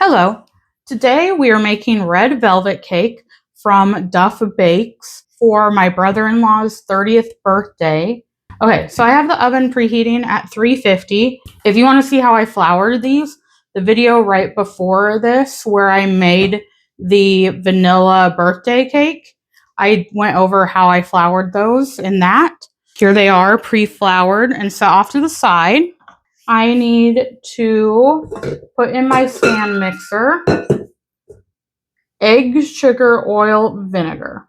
Hello. Today we are making red velvet cake from Duff Bakes for my brother-in-law's 30th birthday. Okay, so I have the oven preheating at 350. If you want to see how I floured these, the video right before this where I made the vanilla birthday cake, I went over how I floured those in that. Here they are pre-floured and set off to the side. I need to put in my stand mixer eggs, sugar, oil, vinegar,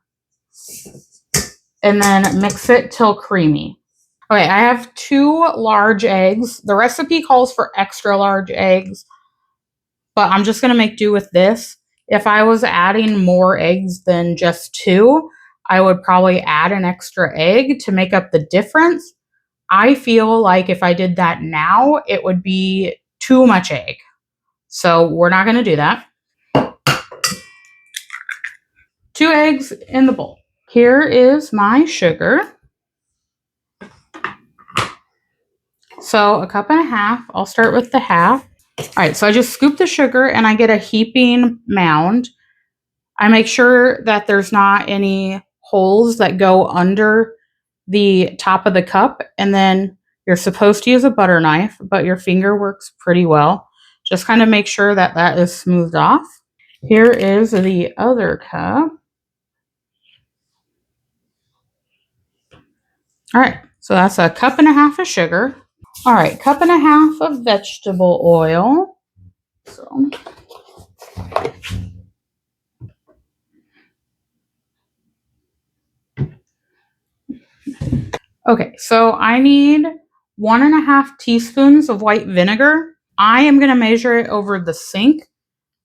and then mix it till creamy. Okay, I have 2 large eggs. The recipe calls for extra large eggs, but I'm just going to make do with this. If I was adding more eggs than just 2, I would probably add an extra egg to make up the difference. I feel like if I did that now, it would be too much egg. So we're not going to do that. 2 eggs in the bowl. Here is my sugar. So 1.5 cups. I'll start with the half. All right, so I just scoop the sugar and I get a heaping mound. I make sure that there's not any holes that go under the top of the cup, and then you're supposed to use a butter knife, but your finger works pretty well. Just kind of make sure that that is smoothed off. Here is the other cup. All right, so that's 1.5 cups of sugar. All right, 1.5 cups of vegetable oil. So okay, so I need 1.5 teaspoons of white vinegar. I am going to measure it over the sink.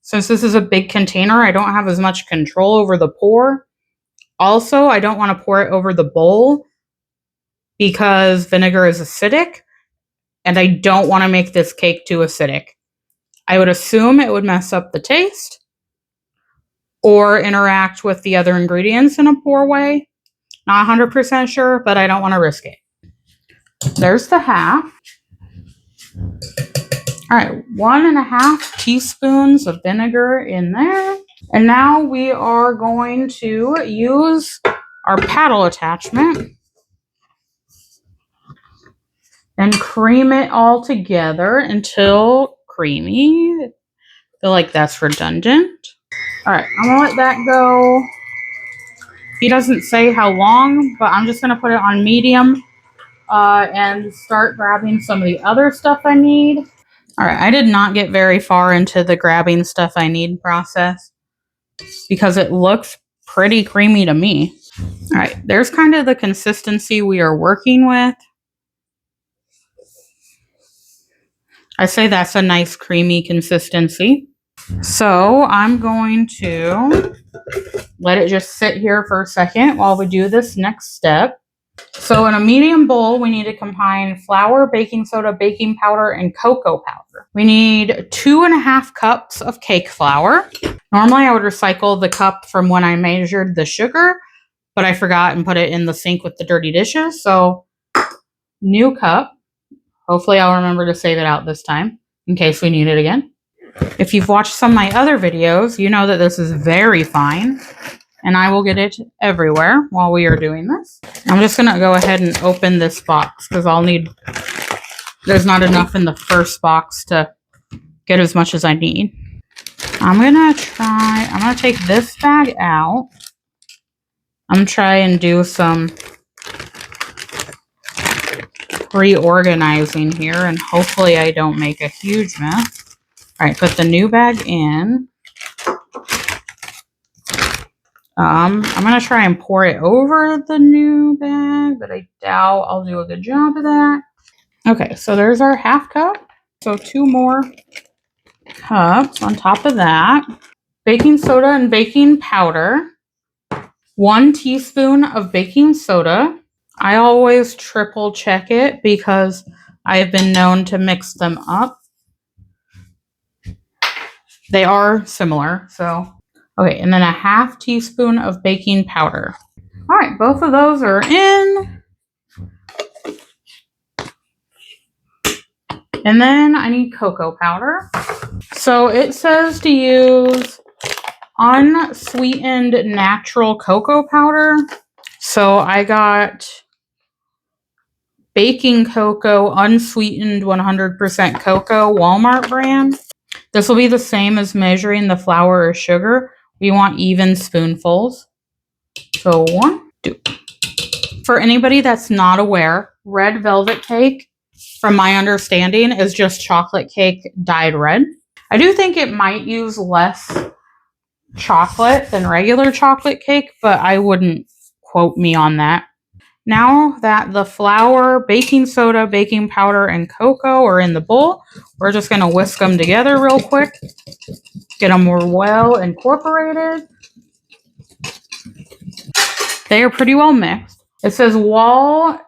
Since this is a big container, I don't have as much control over the pour. Also, I don't want to pour it over the bowl because vinegar is acidic, and I don't want to make this cake too acidic. I would assume it would mess up the taste or interact with the other ingredients in a poor way. Not 100% sure, but I don't want to risk it. There's the half. All right, 1.5 teaspoons of vinegar in there. And now we are going to use our paddle attachment and cream it all together until creamy. I feel like that's redundant. All right, I'm gonna let that go. He doesn't say how long, but I'm just gonna put it on medium and start grabbing some of the other stuff I need. All right, I did not get very far into the grabbing stuff I need process because it looks pretty creamy to me. All right, there's kind of the consistency we are working with. I say that's a nice creamy consistency. So I'm going to let it just sit here for a second while we do this next step. So in a medium bowl, we need to combine flour, baking soda, baking powder, and cocoa powder. We need 2.5 cups of cake flour. Normally I would recycle the cup from when I measured the sugar, but I forgot and put it in the sink with the dirty dishes. So new cup. Hopefully I'll remember to save it out this time in case we need it again. If you've watched some of my other videos, you know that this is very fine, and I will get it everywhere while we are doing this. I'm just going to go ahead and open this box because there's not enough in the first box to get as much as I need. I'm going to take this bag out. I'm going to try and do some reorganizing here, and hopefully I don't make a huge mess. All right, put the new bag in. I'm going to try and pour it over the new bag, but I doubt I'll do a good job of that. Okay, so there's our 1/2 cup. So 2 more cups on top of that. Baking soda and baking powder. 1 teaspoon of baking soda. I always triple check it because I have been known to mix them up. They are similar, so. Okay, and then 1/2 teaspoon of baking powder. All right, both of those are in. And then I need cocoa powder. So it says to use unsweetened natural cocoa powder. So I got baking cocoa, unsweetened 100% cocoa, Walmart brand. This will be the same as measuring the flour or sugar. We want even spoonfuls. So 1, 2. For anybody that's not aware, red velvet cake, from my understanding, is just chocolate cake dyed red. I do think it might use less chocolate than regular chocolate cake, but I wouldn't quote me on that. Now that the flour, baking soda, baking powder, and cocoa are in the bowl, we're just going to whisk them together real quick. Get them well incorporated. They are pretty well mixed. It says while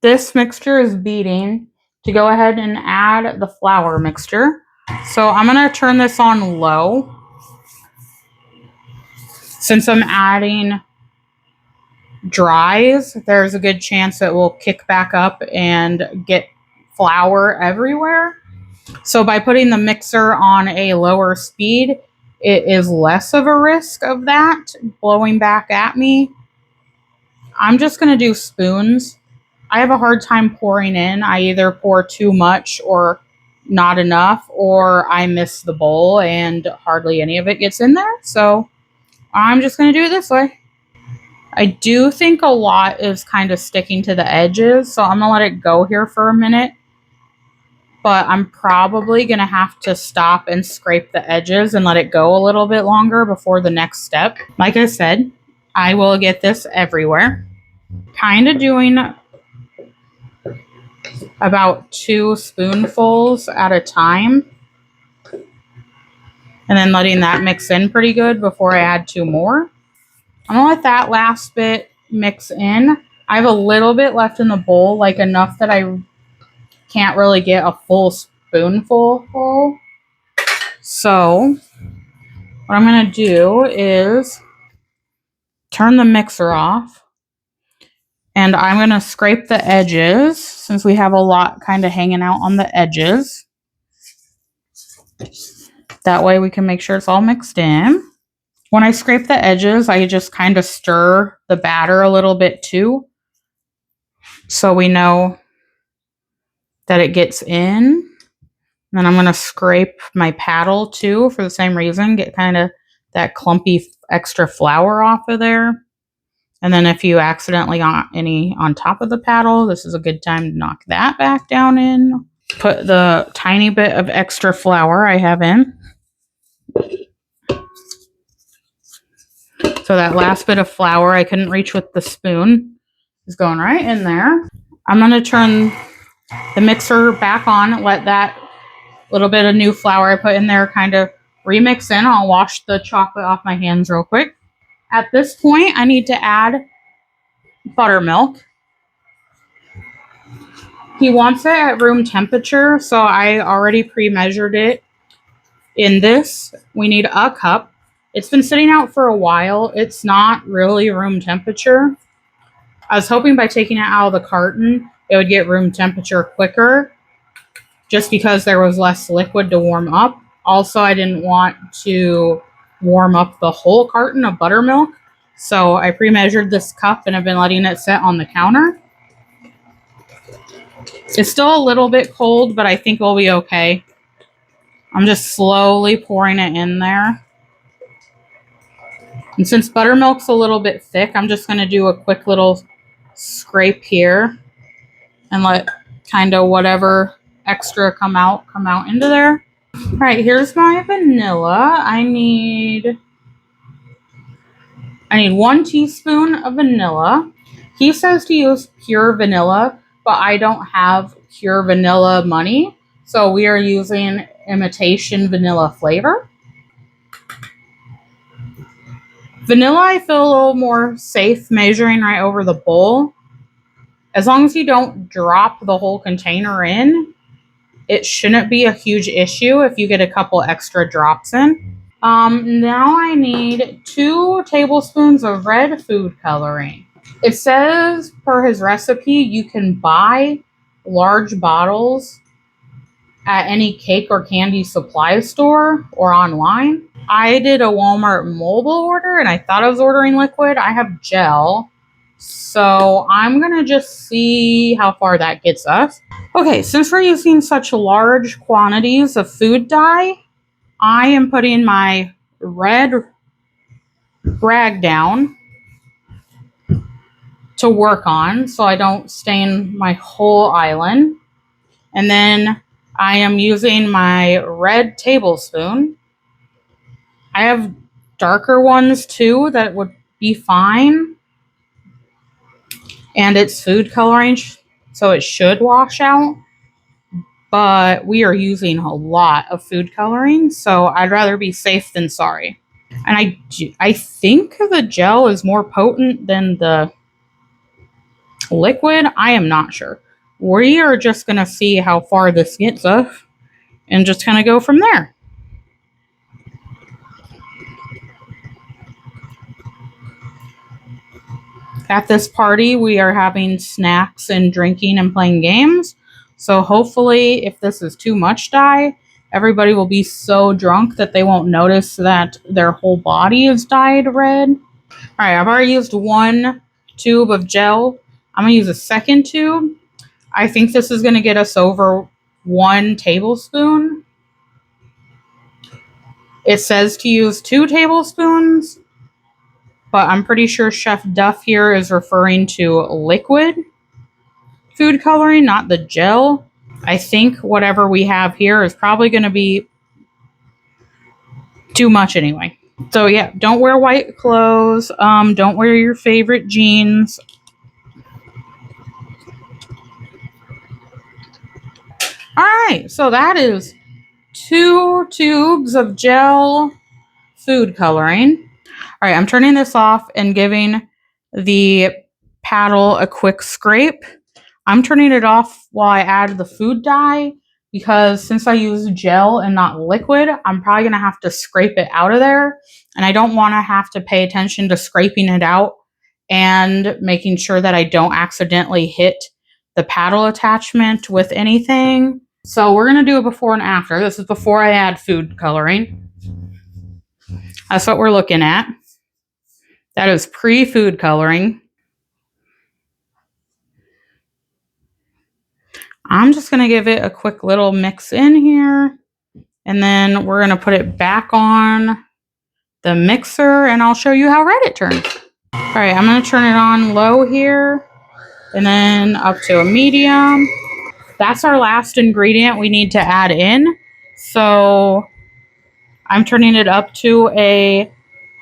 this mixture is beating, to go ahead and add the flour mixture. So I'm going to turn this on low. Since I'm adding dries, there's a good chance it will kick back up and get flour everywhere. So by putting the mixer on a lower speed, it is less of a risk of that blowing back at me. I'm just going to do spoons. I have a hard time pouring in. I either pour too much or not enough, or I miss the bowl and hardly any of it gets in there. So I'm just going to do it this way. I do think a lot is kind of sticking to the edges, so I'm going to let it go here for a minute. But I'm probably going to have to stop and scrape the edges and let it go a little bit longer before the next step. Like I said, I will get this everywhere. Kind of doing about 2 spoonfuls at a time. And then letting that mix in pretty good before I add 2 more. I'm going to let that last bit mix in. I have a little bit left in the bowl, like enough that I can't really get a full spoonful full. So what I'm going to do is turn the mixer off. And I'm going to scrape the edges since we have a lot kind of hanging out on the edges. That way we can make sure it's all mixed in. When I scrape the edges, I just kind of stir the batter a little bit too, so we know that it gets in. Then I'm going to scrape my paddle too for the same reason, get kind of that clumpy extra flour off of there. And then if you accidentally got any on top of the paddle, this is a good time to knock that back down in. Put the tiny bit of extra flour I have in. So that last bit of flour I couldn't reach with the spoon is going right in there. I'm going to turn the mixer back on, let that little bit of new flour I put in there kind of remix in. I'll wash the chocolate off my hands real quick. At this point, I need to add buttermilk. He wants it at room temperature, so I already pre-measured it. In this, we need a cup. It's been sitting out for a while. It's not really room temperature. I was hoping by taking it out of the carton, it would get room temperature quicker, just because there was less liquid to warm up. Also, I didn't want to warm up the whole carton of buttermilk, so I pre-measured this cup and I've been letting it sit on the counter. It's still a little bit cold, but I think we'll be okay. I'm just slowly pouring it in there. And since buttermilk's a little bit thick, I'm just going to do a quick little scrape here and let kind of whatever extra come out into there. All right, here's my vanilla. I need 1 teaspoon of vanilla. He says to use pure vanilla, but I don't have pure vanilla money, so we are using imitation vanilla flavor. Vanilla, I feel a little more safe measuring right over the bowl. As long as you don't drop the whole container in, it shouldn't be a huge issue if you get a couple extra drops in. Now I need 2 tablespoons of red food coloring. It says per his recipe, you can buy large bottles at any cake or candy supply store or online. I did a Walmart mobile order and I thought I was ordering liquid. I have gel. So I'm going to just see how far that gets us. Okay, since we're using such large quantities of food dye, I am putting my red rag down to work on so I don't stain my whole island. And then I am using my red tablespoon. I have darker ones too that would be fine. And it's food coloring, so it should wash out. But we are using a lot of food coloring, so I'd rather be safe than sorry. And I think the gel is more potent than the liquid. I am not sure. We are just going to see how far this gets us and just kind of go from there. At this party, we are having snacks and drinking and playing games. So hopefully, if this is too much dye, everybody will be so drunk that they won't notice that their whole body is dyed red. All right, I've already used one tube of gel. I'm going to use a second tube. I think this is going to get us over 1 tablespoon. It says to use 2 tablespoons, but I'm pretty sure Chef Duff here is referring to liquid food coloring, not the gel. I think whatever we have here is probably going to be too much anyway. So yeah, don't wear white clothes. Don't wear your favorite jeans. All right, so that is 2 tubes of gel food coloring. All right, I'm turning this off and giving the paddle a quick scrape. I'm turning it off while I add the food dye because since I use gel and not liquid, I'm probably going to have to scrape it out of there. And I don't want to have to pay attention to scraping it out and making sure that I don't accidentally hit the paddle attachment with anything. So we're going to do a before and after. This is before I add food coloring. That's what we're looking at. That is pre-food coloring. I'm just going to give it a quick little mix in here. And then we're going to put it back on the mixer and I'll show you how red it turns. All right, I'm going to turn it on low here and then up to a medium. That's our last ingredient we need to add in. So I'm turning it up to a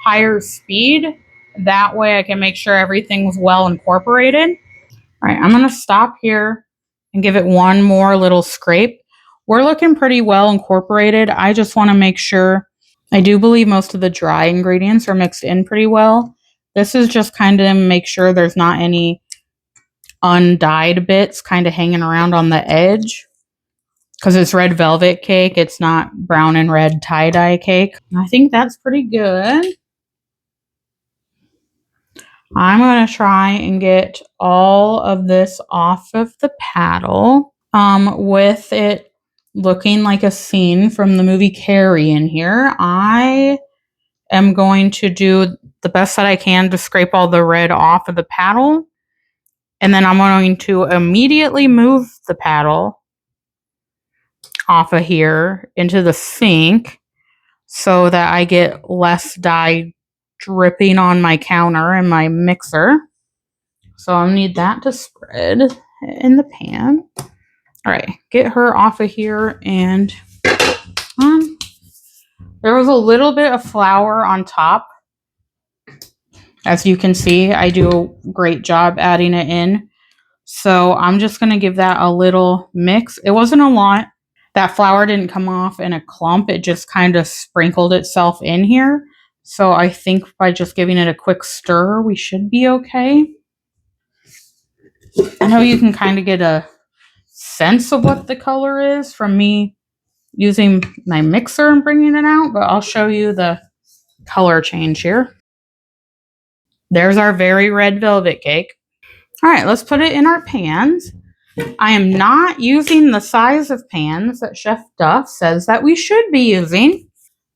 higher speed. That way I can make sure everything's well incorporated. All right, I'm going to stop here and give it one more little scrape. We're looking pretty well incorporated. I just want to make sure. I do believe most of the dry ingredients are mixed in pretty well. This is just kind of make sure there's not any undyed bits kind of hanging around on the edge. Because it's red velvet cake, it's not brown and red tie-dye cake. I think that's pretty good. I'm going to try and get all of this off of the paddle with it looking like a scene from the movie Carrie in here. I am going to do the best that I can to scrape all the red off of the paddle. And then I'm going to immediately move the paddle off of here into the sink so that I get less dye dripping on my counter and my mixer. So I'll need that to spread in the pan. All right, get her off of here. And there was a little bit of flour on top. As you can see, I do a great job adding it in. So I'm just going to give that a little mix. It wasn't a lot. That flour didn't come off in a clump. It just kind of sprinkled itself in here. So I think by just giving it a quick stir, we should be okay. I know you can kind of get a sense of what the color is from me using my mixer and bringing it out, but I'll show you the color change here. There's our very red velvet cake. All right, let's put it in our pans. I am not using the size of pans that Chef Duff says that we should be using.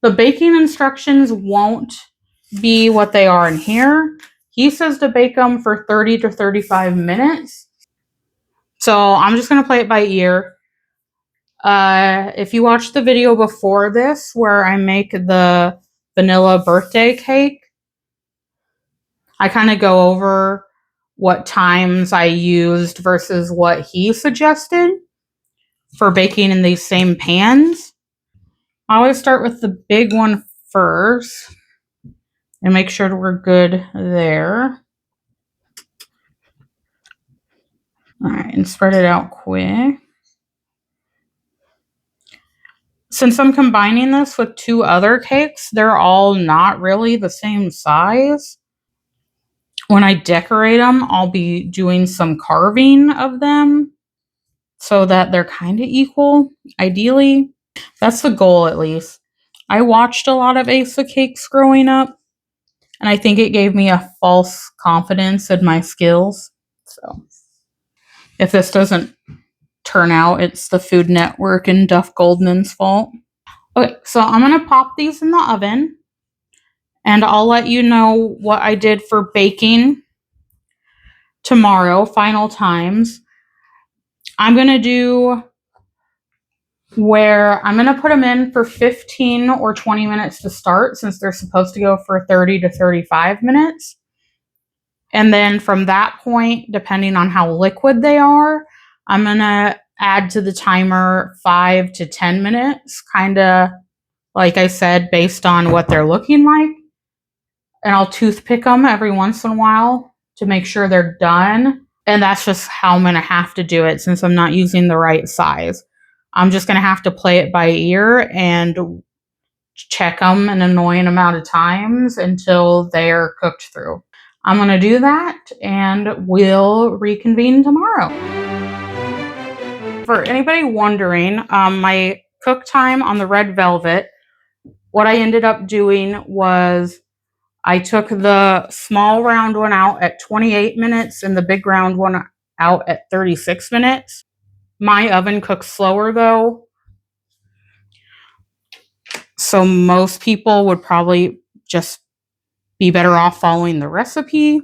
The baking instructions won't be what they are in here. He says to bake them for 30 to 35 minutes. So I'm just going to play it by ear. If you watched the video before this where I make the vanilla birthday cake, I kind of go over what times I used versus what he suggested for baking in these same pans. I always start with the big one first and make sure we're good there. All right, and spread it out quick. Since I'm combining this with two other cakes, they're all not really the same size. When I decorate them, I'll be doing some carving of them so that they're kind of equal, ideally. That's the goal, at least. I watched a lot of Asa cakes growing up, and I think it gave me a false confidence in my skills. So, if this doesn't turn out, it's the Food Network and Duff Goldman's fault. Okay, so I'm going to pop these in the oven, and I'll let you know what I did for baking tomorrow, final times. I'm going to do where I'm going to put them in for 15 or 20 minutes to start, since they're supposed to go for 30 to 35 minutes. And then from that point, depending on how liquid they are, I'm going to add to the timer 5 to 10 minutes, kind of like I said, based on what they're looking like. And I'll toothpick them every once in a while to make sure they're done. And that's just how I'm going to have to do it, since I'm not using the right size. I'm just going to have to play it by ear and check them an annoying amount of times until they're cooked through. I'm going to do that, and we'll reconvene tomorrow. For anybody wondering, my cook time on the red velvet, what I ended up doing was I took the small round one out at 28 minutes and the big round one out at 36 minutes. My oven cooks slower though, so most people would probably just be better off following the recipe.